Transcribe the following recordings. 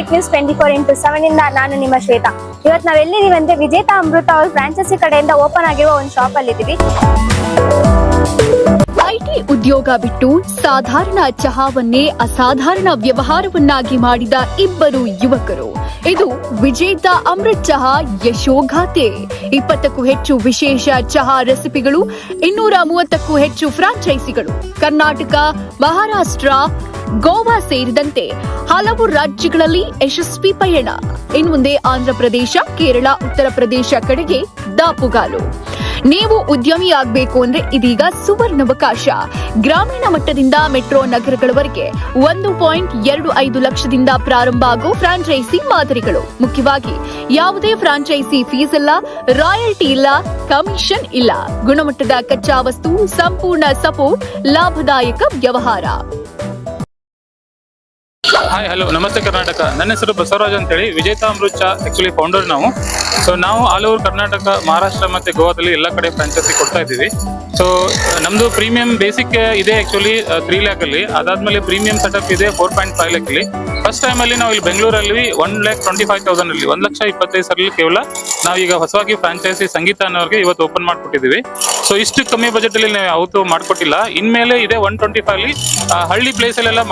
Public news 24x7 ಇಂದ ನಾನು ನಿಮ್ಮ ಶ್ವೇತಾ. ಇವತ್ತು ನಾವ್ ಎಲ್ಲಿದೀವಿ ಅಂದ್ರೆ ವಿಜೇತಾ ಅಮೃತ ಅವ್ರ ಫ್ರಾಂಚೈಸಿ ಕಡೆಯಿಂದ ಓಪನ್ ಆಗಿರೋ ಒಂದು ಶಾಪ್ ಅಲ್ಲಿ ಇದೀವಿ. ಐಟಿ ಉದ್ಯೋಗ ಬಿಟ್ಟು ಸಾಧಾರಣ ಚಹಾವನ್ನೇ ಅಸಾಧಾರಣ ವ್ಯವಹಾರವನ್ನಾಗಿ ಮಾಡಿದ ಇಬ್ಬರು ಯುವಕರು. ಇದು ವಿಜೇತಾ ಅಮೃತ್ ಚಹಾ ಯಶೋಗಾಥೆ. 20ಕ್ಕೂ ಹೆಚ್ಚು ವಿಶೇಷ ಚಹಾ ರೆಸಿಪಿಗಳು, 230ಕ್ಕೂ ಹೆಚ್ಚು ಫ್ರಾಂಚೈಸಿಗಳು, ಕರ್ನಾಟಕ, ಮಹಾರಾಷ್ಟ್ರ, ಗೋವಾ ಸೇರಿದಂತೆ ಹಲವು ರಾಜ್ಯಗಳಲ್ಲಿ ಯಶಸ್ವಿ ಪಯಣ. ಇನ್ನು ಮುಂದೆ ಆಂಧ್ರಪ್ರದೇಶ, ಕೇರಳ, ಉತ್ತರ ಪ್ರದೇಶ ಕಡೆಗೆ ದಾಪುಗಾಲು. ನೀವು ಉದ್ಯಮಿ ಆಗಬೇಕು ಅಂದ್ರೆ ಇದೀಗ ಸುವರ್ಣಾವಕಾಶ. ಗ್ರಾಮೀಣ ಮಟ್ಟದಿಂದ ಮೆಟ್ರೋ ನಗರಗಳವರೆಗೆ 1.25 ಲಕ್ಷದಿಂದ ಪ್ರಾರಂಭ ಆಗೋ ಫ್ರಾಂಚೈಸಿ ಮಾದರಿಗಳು. ಮುಖ್ಯವಾಗಿ ಯಾವುದೇ ಫ್ರಾಂಚೈಸಿ ಫೀಸ್ ಇಲ್ಲ, ರಾಯಲ್ಟಿ ಇಲ್ಲ, ಕಮಿಷನ್ ಇಲ್ಲ. ಗುಣಮಟ್ಟದ ಕಚ್ಚಾ ವಸ್ತು, ಸಂಪೂರ್ಣ ಸಪೋರ್ಟ್, ಲಾಭದಾಯಕ ವ್ಯವಹಾರ. ಹಾಯ್, ಹಲೋ, ನಮಸ್ತೆ ಕರ್ನಾಟಕ. ನನ್ನ ಹೆಸರು ಬಸವರಾಜ್ ಅಂತ ಹೇಳಿ. ವಿಜೇತಾ ಅಮೃತ್ ಚಾ ಆಕ್ಚುಲಿ ಫೌಂಡರ್ ನಾವು. ಸೊ ನಾವು ಆಲ್ ಓವರ್ ಕರ್ನಾಟಕ, ಮಹಾರಾಷ್ಟ್ರ ಮತ್ತೆ ಗೋವಾದಲ್ಲಿ ಎಲ್ಲ ಕಡೆ ಫ್ರಾಂಚೈಸಿ ಕೊಡ್ತಾ ಇದ್ದೀವಿ. ಸೊ ನಮ್ದು ಪ್ರೀಮಿಯಂ ಬೇಸಿಕ್ ಇದೆ ಆಕ್ಚುಲಿ 3 lakh ಅಲ್ಲಿ. ಅದಾದ್ಮೇಲೆ ಪ್ರೀಮಿಯಂ ಸೆಟಪ್ ಇದೆ 4.5 lakh ಅಲ್ಲಿ. ಫಸ್ಟ್ ಟೈಮ್ ಅಲ್ಲಿ ನಾವು ಇಲ್ಲಿ ಬೆಂಗಳೂರಲ್ಲಿ 1,25,000 ಅಲ್ಲಿ 1,25,000 ಕೇವಲ ನಾವೀಗ ಹೊಸವಾಗಿ ಫ್ರಾಂಚೈಸಿ ಸಂಗೀತ ಅನ್ನೋರಿಗೆ ಇವತ್ತು ಓಪನ್ ಮಾಡ್ಕೊಟ್ಟಿದ್ದೀವಿ. ಸೊ ಇಷ್ಟು ಕಮ್ಮಿ ಬಜೆಟ್ ಅಲ್ಲಿ ನಾವು ಯಾವತ್ತೂ ಮಾಡ್ಕೊಟ್ಟಿಲ್ಲ. ಇನ್ಮೇಲೆ ಇದೆ 125 ಅಲ್ಲಿ ಹಳ್ಳಿ ಪ್ಲೇಸ್ ಅಲ್ಲೆಲ್ಲ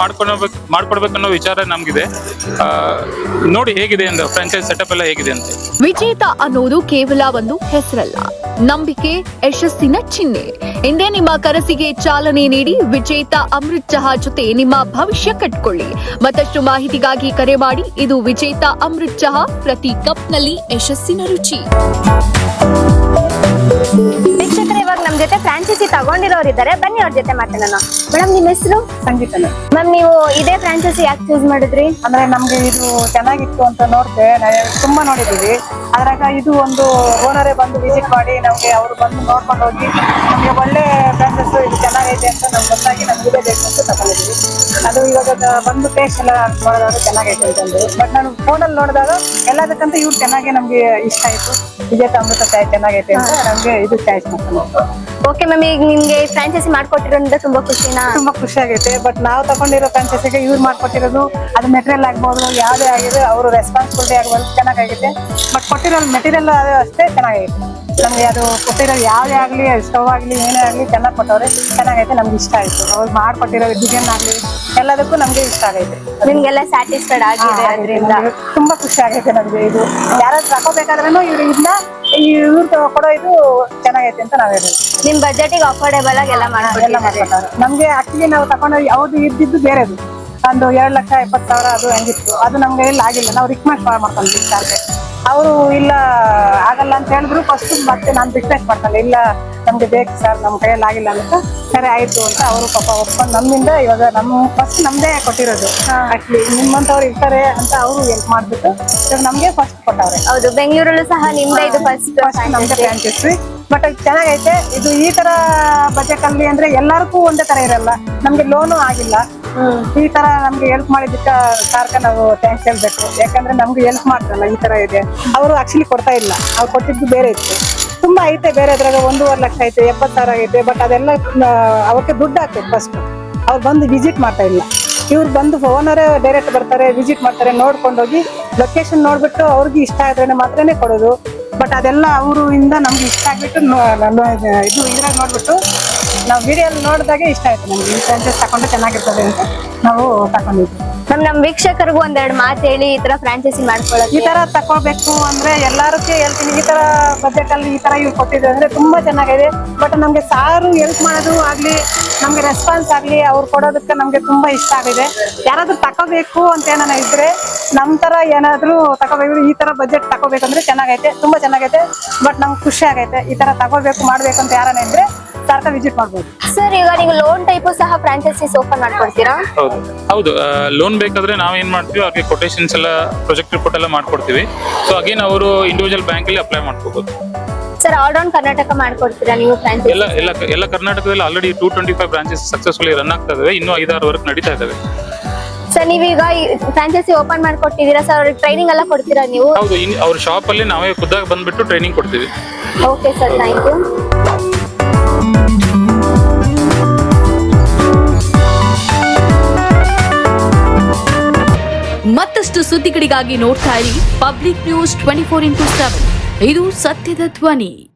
ಮಾಡ್ಕೊಡ್ಬೇಕನ್ನೋ ವಿಚಾರ ನಮ್ಗಿದೆ. ನೋಡಿ ಹೇಗಿದೆ ಅಂತ, ಫ್ರಾಂಚೈಸ್ ಸೆಟಪ್ ಎಲ್ಲ ಹೇಗಿದೆ ಅಂತ. ವಿಜೇತಾ ಅನ್ನೋದು ಕೇವಲ ಒಂದು ಹೆಸರಲ್ಲ, ನಂಬಿಕೆ, ಯಶಸ್ಸಿನ ಚಿಹ್ನೆ. ಇಂದೇ ನಿಮ್ಮ ಕನಸಿಗೆ ಚಾಲನೆ ನೀಡಿ ವಿಜೇತಾ ಅಮೃತ್ ಚಹಾ ಜೊತೆ ನಿಮ್ಮ ಭವಿಷ್ಯ ಕಟ್ಕೊಳ್ಳಿ. ಮತ್ತಷ್ಟು ಮಾಹಿತಿಗಾಗಿ ಕರೆ ಮಾಡಿ. ಇದು ವಿಜೇತಾ ಅಮೃತ್ ಚಹಾ, ಪ್ರತಿ ಕಪ್ನಲ್ಲಿ ಯಶಸ್ಸಿನ ರುಚಿ. ವೀಕ್ಷಕರೇ, ಇವಾಗ ನಮ್ ಜೊತೆ ಫ್ರಾಂಚೈಸಿ ತಗೊಂಡಿರೋರು ಇದ್ದಾರೆ, ಬನ್ನಿ ಅವ್ರ ಜೊತೆ ಮಾತಾಡೋಣ. ಮೇಡಮ್, ನಿಮ್ಮ ಹೆಸರು? ಸಂಗೀತ. ಮ್ಯಾಮ್, ನೀವು ಇದೇ ಫ್ರಾಂಚೈಸಿ ಯಾಕೆ ಚೂಸ್ ಮಾಡಿದ್ರಿ? ಅಂದ್ರೆ ನಮ್ಗೆ ಇದು ಚೆನ್ನಾಗಿತ್ತು ಅಂತ ನೋಡ್ದೆ, ತುಂಬಾ ನೋಡಿದೀವಿ. ಅದ್ರಾಗ ಇದು ಒಂದು ಓನರೇ ಬಂದು ವಿಸಿಟ್ ಮಾಡಿ ನಮ್ಗೆ ಅವ್ರು ಬಂದು ನೋಡ್ಕೊಂಡು ಹೋಗಿ ನಮ್ಗೆ ಒಳ್ಳೆ ಫ್ರಾಂಚೈಸ್ ಇದು ಚೆನ್ನಾಗೈತೆ ಅಂತ ನಮ್ಗೆ ಗೊತ್ತಾಗಿ ನಮ್ಗೆ ಇದೇ ಬೇಕು ಅಂತ ತಗೊಂಡಿದ್ವಿ. ಅದು ಇವಾಗ ಬಂದು ಟೇಸ್ಟ್ ಎಲ್ಲ ನೋಡಿದಾಗ ಚೆನ್ನಾಗೈತೆ ಅಂತಂದ್ರೆ, ಬಟ್ ನಾನು ಫೋನಲ್ಲಿ ನೋಡಿದಾಗ ಎಲ್ಲದಕ್ಕಂತ ಇವ್ರು ಚೆನ್ನಾಗಿ ನಮ್ಗೆ ಇಷ್ಟ ಆಯ್ತು. ವಿಜೇತಾ ಅಮೃತ ಚಾಯ್ ಚೆನ್ನಾಗೈತೆ ಅಂತ ನಮ್ಗೆ ಇದು ಚಾಯ್ಸ್ ಮಾಡ್ಕೊಂಡು. ಓಕೆ ಮ್ಯಾಮ್, ಈಗ ನಿಮ್ಗೆ ಫ್ರಾಂಚೈಸಿ ಮಾಡ್ಕೊಟ್ಟಿರೋದ್ರಿಂದ ತುಂಬಾ ಖುಷಿನಾ? ತುಂಬಾ ಖುಷಿ ಆಗೈತೆ. ಬಟ್ ನಾವು ತಗೊಂಡಿರೋ ಫ್ರಾಂಚೈಸಿಗೆ ಯೂಸ್ ಮಾಡ್ಕೊಟ್ಟಿರೋದು, ಅದು ಮೆಟೀರಿಯಲ್ ಆಗ್ಬೋದು, ಯಾವುದೇ ಆಗಿದೆ ಅವರು ರೆಸ್ಪಾನ್ಸಿಬಿಲಿಟಿ ಆಗ್ಬೋದು, ಚೆನ್ನಾಗೈತೆ. ಬಟ್ ಕೊಟ್ಟಿರೋ ಮೆಟೀರಿಯಲ್ ಅದು ಅಷ್ಟೇ ಚೆನ್ನಾಗೈತೆ. ನಮ್ಗೆ ಅದು ಕೊಟ್ಟಿರೋ ಯಾವುದೇ ಆಗಲಿ, ಸ್ಟವ್ ಆಗಲಿ, ಏನೇ ಆಗಲಿ ಚೆನ್ನಾಗಿ ಕೊಟ್ಟವ್ರೆ, ಚೆನ್ನಾಗೈತೆ. ನಮ್ಗೆ ಇಷ್ಟ ಆಯ್ತು. ಅವ್ರು ಮಾಡ್ಕೊಟ್ಟಿರೋ ಡಿಸೈನ್ ಆಗಲಿ ಎಲ್ಲದಕ್ಕೂ ನಮ್ಗೆ ಇಷ್ಟ ಆಗೈತೆ. ನಿಮ್ಗೆಲ್ಲ ಸ್ಯಾಟಿಸ್ಫೈಡ್ ಆಗಿದೆ ಅದರಿಂದ? ತುಂಬಾ ಖುಷಿ ಆಗೈತೆ ನಮ್ಗೆ. ಇದು ಯಾರಾದ್ರೂ ತಗೋಬೇಕಾದ್ರೂ ಇವ್ರಿಂದ ಇವ್ರು ಕೊಡೋ ಇದು ಚೆನ್ನಾಗೈತೆ ಅಂತ ನಾವ್ ಹೇಳಿದ್ವಿ. ನಿಮ್ ಬಜೆಟಿಗೆ ಅಫೋರ್ಡೇಬಲ್ ಆಗಿ ಎಲ್ಲ ಮಾಡ್ಕೊಟ್ಟಾರೆ. ನಮ್ಗೆ ಆಕ್ಚುಲಿ ನಾವು ತಗೊಂಡು ಯಾವ್ದು ಇದ್ದಿದ್ದು ಬೇರೆದು ಒಂದು 2,70,000 ಅದು ಹೆಂಗಿತ್ತು, ಅದು ನಮ್ಗೆ ಇಲ್ಲಿ ಆಗಿಲ್ಲ. ನಾವು ರಿಕ್ವೆಸ್ಟ್ ಮಾಡ್ಕೊಂಡ್ವಿ ಸಾರ್ಗೆ. ಅವರು ಇಲ್ಲ ಆಗಲ್ಲ ಅಂತ ಹೇಳಿದ್ರು ಫಸ್ಟ್. ಮತ್ತೆ ನಾನು ರಿಕ್ವೆಸ್ಟ್ ಮಾಡ್ಕೊಂಡೆ, ಇಲ್ಲ ನಮ್ಗೆ ಬೇಕು ಸರ್, ನಮ್ಮ ಕೈಯಲ್ಲಿ ಆಗಿಲ್ಲ ಅಂತ. ಸರಿ ಆಯ್ತು ಅಂತ ಅವರು ಪಾಪ ಒಪ್ಕೊಂಡು ನಮ್ಮಿಂದ ಇವಾಗ ಫಸ್ಟ್ ನಮ್ದೇ ಕೊಟ್ಟಿರೋದು. ಆಕ್ಚುಲಿ ನಿಮ್ಮಂತವ್ರು ಇರ್ತಾರೆ ಅಂತ ಅವರು ಹೆಲ್ಪ್ ಮಾಡ್ಬಿಟ್ಟು ಇವಾಗ ನಮ್ಗೆ ಫಸ್ಟ್ ಕೊಟ್ಟವ್ರೆ. ಹೌದು, ಬೆಂಗಳೂರಲ್ಲೂ ಸಹ ನಿಮ್ದೇ ಇದು ಫಸ್ಟ್ ನಮ್ದೇ ಫ್ರಾಂಚೈಸಿ. ಬಟ್ ಚೆನ್ನಾಗೈತೆ. ಇದು ಈ ತರ ಬಜೆಟ್ ಅಲ್ಲಿ ಅಂದ್ರೆ ಎಲ್ಲರಿಗೂ ಒಂದೇ ತರ ಇರಲ್ಲ. ನಮ್ಗೆ ಲೋನು ಆಗಿಲ್ಲ. ಈ ತರ ನಮ್ಗೆ ಹೆಲ್ಪ್ ಮಾಡಿದ್ದಕ್ಕ ಸಾರ್ಕ ನಾವು ಥ್ಯಾಂಕ್ಸ್ ಹೇಳ್ಬೇಕು. ಯಾಕಂದ್ರೆ ನಮ್ಗೆ ಹೆಲ್ಪ್ ಮಾಡ್ತಾರಲ್ಲ, ಈ ತರ ಇದೆ. ಅವರು ಆಕ್ಚುಲಿ ಕೊಡ್ತಾ ಇಲ್ಲ, ಅವ್ರು ಕೊಟ್ಟಿದ್ದು ಬೇರೆ ಇತ್ತು. ತುಂಬಾ ಐತೆ ಬೇರೆ, ಅದ್ರಾಗ 1.5 ಲಕ್ಷ ಐತೆ, 70,000 ಐತೆ. ಬಟ್ ಅದೆಲ್ಲ ಅವಕ್ಕೆ ದುಡ್ಡು ಆಗ್ತದೆ ಫಸ್ಟ್. ಅವ್ರು ಬಂದು ವಿಸಿಟ್ ಮಾಡ್ತಾ ಇಲ್ಲ. ಇವ್ರು ಬಂದು ಓನರೇ ಡೈರೆಕ್ಟ್ ಬರ್ತಾರೆ, ವಿಸಿಟ್ ಮಾಡ್ತಾರೆ, ನೋಡ್ಕೊಂಡು ಹೋಗಿ ಲೊಕೇಶನ್ ನೋಡ್ಬಿಟ್ಟು ಅವ್ರಿಗೆ ಇಷ್ಟ ಆದ್ರೆ ಮಾತ್ರನೇ ಕೊಡೋದು. ಬಟ್ ಅದೆಲ್ಲ ಅವರು ಇಂದ ನಮ್ಗೆ ಇಷ್ಟ ಆಗ್ಬಿಟ್ಟು ಇದು ಇದ್ರಾಗ ನೋಡ್ಬಿಟ್ಟು ನಾವು ವಿಡಿಯೋಲ್ಲಿ ನೋಡಿದಾಗೆ ಇಷ್ಟ ಆಯ್ತು ನಮ್ಗೆ. ಈ ಫ್ರಾಂಚೈಸ್ ತಗೊಂಡು ಚೆನ್ನಾಗಿರ್ತದೆ ಅಂತ ನಾವು ತಗೊಂಡಿದ್ವಿ. ನಮ್ ವೀಕ್ಷಕರಿಗೂ ಒಂದೆರಡು ಮಾತು ಹೇಳಿ, ಈ ತರ ಫ್ರಾಂಚೈಸಿ ಮಾಡ್ಕೊಳ್ಳೋದು. ಈ ತರ ತಗೋಬೇಕು ಅಂದ್ರೆ ಎಲ್ಲಾರಕ್ಕೆ ಹೇಳ್ತೀನಿ. ಈ ತರ ಬಜೆಟ್ ಅಲ್ಲಿ ಈ ತರ ಇವ್ರು ಕೊಟ್ಟಿದ್ರು ಅಂದ್ರೆ ತುಂಬಾ ಚೆನ್ನಾಗಿದೆ. ಬಟ್ ನಮ್ಗೆ ಸಾರು ಹೆಲ್ಪ್ ಮಾಡೋದು ಆಗ್ಲಿ, ನಮ್ಗೆ ರೆಸ್ಪಾನ್ಸ್ ಆಗ್ಲಿ, ಅವ್ರು ಕೊಡೋದಕ್ಕೆ ನಮ್ಗೆ ತುಂಬಾ ಇಷ್ಟ ಆಗಿದೆ. ಯಾರಾದ್ರೂ ತಗೋಬೇಕು ಅಂತ ಏನಾನ ಇದ್ರೆ ನಮ್ ತರ ಏನಾದ್ರು ತಗೋಬೇಕು, ಈ ತರ ಬಜೆಟ್ ತಗೋಬೇಕಂದ್ರೆ ಚೆನ್ನಾಗೈತೆ, ತುಂಬಾ ಚೆನ್ನಾಗೈತೆ. ಬಟ್ ನಮ್ಗೆ ಖುಷಿ ಆಗೈತೆ. ಈ ತರ ತಗೋಬೇಕು ಮಾಡ್ಬೇಕು ಅಂತ ಯಾರನ್ನ ಇದ್ರೆ ಸಾರ್ಕ ವಿಸಿಟ್ ಮಾಡ್ಬೋದು. ಸರ್, ಈಗ ನೀವು ಲೋನ್ ಟೈಪು ಸಹ ಫ್ರಾಂಚೈಸೀಸ್ ಓಪನ್ ಮಾಡ್ಕೊಡ್ತೀರಾ? ಹೌದು. ಲೋನ್ ಬೇಕಾದ್ರೆ ನಾವೇನ್ ಮಾಡ್ತೀವಿ, ಅವ್ರಿಗೆ ಕೊಟೇಶನ್ಸ್ ಎಲ್ಲ, ಪ್ರಾಜೆಕ್ಟ್ ರಿಪೋರ್ಟ್ ಎಲ್ಲ ಮಾಡ್ಕೊಡ್ತೀವಿ. ಸೊ ಅಗೇನ್ ಅವರು ಇಂಡಿವಿಜುವಲ್ ಬ್ಯಾಂಕ್ ಅಲ್ಲಿ ಅಪ್ಲೈ ಮಾಡ್ಕೋಬಹುದು. ಸರ್, ಆಲ್ ರೌಂಡ್ ಕರ್ನಾಟಕ ಮಾಡ್ಕೊಡ್ತೀರಾ ನೀವು ಫ್ರಾಂಚೈಸಿ? ಎಲ್ಲ ಕರ್ನಾಟಕದಲ್ಲಿ ಆಲ್ರೆಡಿ 225 ಬ್ರಾಂಚಸ್ ಸಕ್ಸಸ್ಫುಲಿ ರನ್ ಆಗ್ತಾ ಇದಾವೆ. ಇನ್ನೂ 5-6 ವರ್ಕ್ ನಡೀತಾ ಇದಾವೆ. ಸರ್, ನೀವೀಗ ಫ್ರಾಂಚೈಸಿ ಓಪನ್ ಮಾಡ್ಕೊಟ್ಟಿದ್ದೀರಾ ಸರ್, ಅವ್ರಿಗೆ ಟ್ರೈನಿಂಗ್ ಎಲ್ಲ ಕೊಡ್ತೀರಾ ನೀವು? ಹೌದು, ಅವ್ರ ಶಾಪ್ ಅಲ್ಲಿ ನಾವೇ ಖುದ್ದಾಗಿ ಬಂದ್ಬಿಟ್ಟು ಟ್ರೈನಿಂಗ್ ಕೊಡ್ತೀವಿ. Okay sir, thank you. ಮತ್ತಷ್ಟು ಸುದ್ದಿಗಳಿಗಾಗಿ ನೋಡ್ತಾ ಇರಿ ಪಬ್ಲಿಕ್ ನ್ಯೂಸ್ 24x7. ಇದು ಸತ್ಯದ ಧ್ವನಿ.